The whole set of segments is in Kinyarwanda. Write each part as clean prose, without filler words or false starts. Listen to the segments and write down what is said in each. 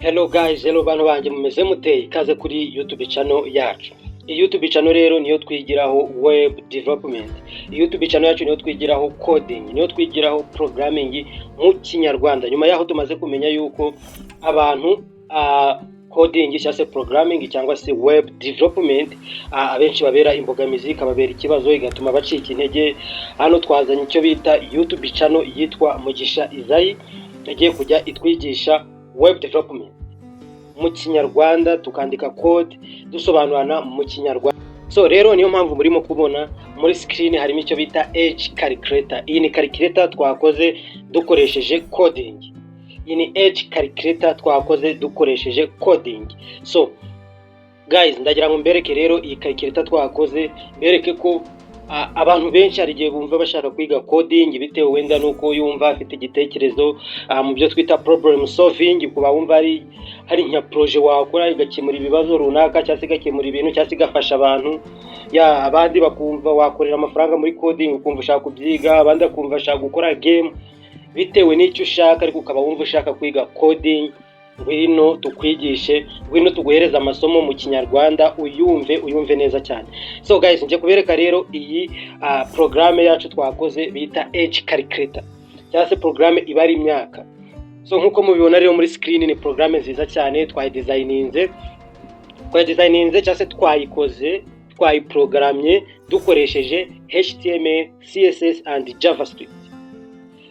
Hello guys, hello bantu banje mumeze muteye ikaze kuri YouTube channel yacu. Iyi YouTube channel rero niyo twigiraho web development. Iyi YouTube channel yacu niyo twigiraho coding, niyo twigiraho programming mu Kinyarwanda. Nyuma yaho tumaze kumenya yuko abantu coding cyangwa se programming cyangwa se web development abenshi babera imbogamizi kababera ikibazo igatuma bacika intege. Hano twazanye icyo bita YouTube channel yitwa Mugisha Isayi, yagiye kujya itwigisha web development mu Kinyarwanda, tukandika code dusobanurana mu Kinyarwanda. So rero niyo mpamvu murimo kubona muri screen harimo icyo bita Edge Calculator. Iyi ni calculator twakoze dukoresheje coding. Iyi ni Edge Calculator twakoze dukoresheje coding. So guys, ndagira ngo mbereke rero iyi calculator twakoze, mbereke ko abantu benshi hari gihe bumva bashaka kwiga coding bitewe wenda nuko yumva afite igitekerezo mu byo twita problem solving, kuba wumva hari nka projet wakora igakemura ibibazo runaka cyangwa se igakemura ibintu cyangwa se igafasha abantu. Abandi bakumva wakorera amafaranga muri coding ukumva ushaka kubyiga, abandi akumva ashaka gukora game bitewe n'icyo ushaka, ariko ukaba wumva ushaka kwiga coding. Ngwino tukwigishe, ngwino tuguhereza amasomo mu Kinyarwanda uyumve neza cyane. So guys, nje kubereka rero iyi programme yacu twakoze bita Edge Calculator, cyangwa se programme ibari imyaka. So nkuko mubibona rero muri screen ni programme nziza cyane twayidesigninze cyangwa se twayiprogramye dukoresheje HTML, CSS and JavaScript.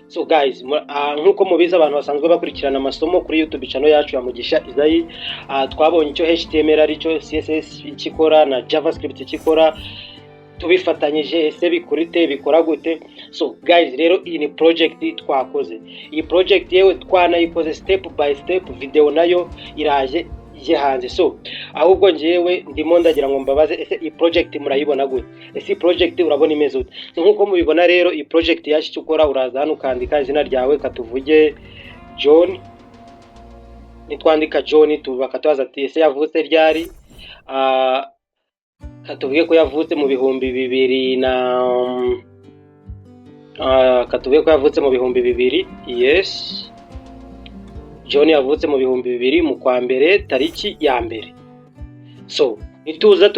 So guys, nkuko mubiza abantu basanzwe bakurikirana amasomo kuri YouTube channel yacu ya Mugisha Isayi, twabonye icyo HTML ari cyo, CSS ikikora na JavaScript ikikora, tubifatanyije ese bikora gute. So guys, rero iyi ni project twakoze. Iyi project yewe twanayikoze step by step, video nayo iraje hanze. So ahubwo njewe ndimo ndagira ngo mbabaze, ese iyi project murayibona gute? Ese iyi project urabona imeze gute? So nkuko mubibona rero iyi project yacu cyukora, uraza hano ukandika izina ryawe, katuvuge John. Nitwandika John bakatubaza ati ese yavutse ryari? Katuvuge ko yavutse mu bihumbi 2000 na katuvuge ko yavutse mu bihumbi 2000. Yes, John yavutse mu bihumbi 2000 mu kwa mbere tariki ya mbere. So nituza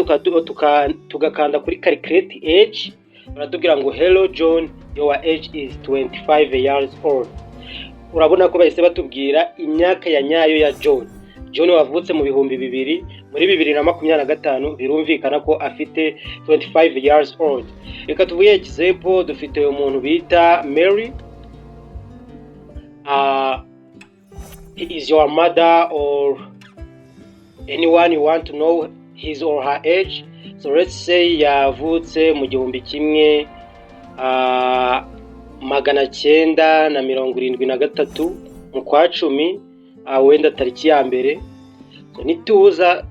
tugakanda kuri calculate age, baratubwira ngo hello John, your age is 25 years old. Urabona ko bahise batubwira imyaka ya nyayo ya John. John wavutse mu bihumbi 2000, muri 2025 birumvikana ko afite 25 years old. Reka tuvuye example, dufite umuntu bita Mary. He is your mother or anyone you want to know his or her age. So let's say yavutse mu gihumbi kimwe 973 mu kwa 10 wenda tariki ya mbere. So nituza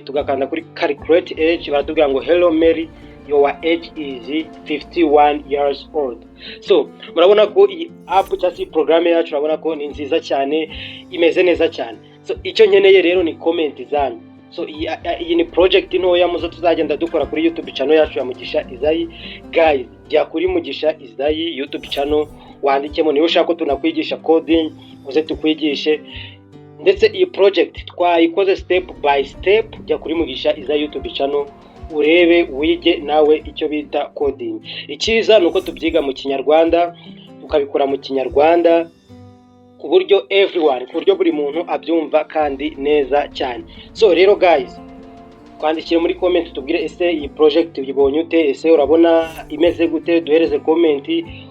tugakanda kuri calculate age, baratubwira ngo hello Mary, your age is 51 years old. So murabona ko iyi app cyangwa programme yacu urabona ko ni nziza cyane, imeze neza cyane. So icyo nkeneye rero ni comment zanyu. So iyi ni project ntoya muzo tuzagenda dukora kuri YouTube channel yacu ya Mugisha Isayi. Guys, jya kuri Mugisha Isayi YouTube channel, wandikemo niba ushaka ko tunakwigisha coding uze tukwigishe. Ndetse iyi project twayikoze step by step, jya kuri Mugisha Isayi YouTube channel urebe wige nawe icyo bita coding. Ikiza nuko tubyiga mu Kinyarwanda, tukabikora mu Kinyarwanda ku buryo everyone, ku buryo buri muntu abyumva kandi neza cyane. So rero guys, kwandikire muri comment tubwire ese iyi project uyibonye ute, ese urabona imeze gute, duhereze comment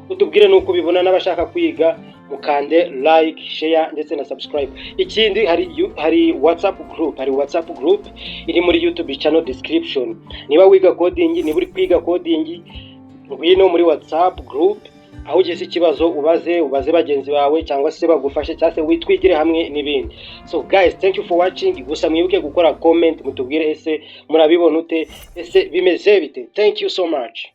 utubwire nuko ubibona, n'abashaka kwiga mukande like, share ndetse na subscribe. Ikindi hari WhatsApp group iri muri YouTube channel description. Niba wiga coding, niba uri kwiga coding, ngwino muri WhatsApp group, aho ugeze ikibazo ubaze bagenzi bawe cyangwa se bagufashe cyangwa se witwigire hamwe n'ibindi. So guys, thank you for watching. Gusa mwibuke gukora comment mutubwire ese murabibona ute, ese bimeze bite. Thank you so much.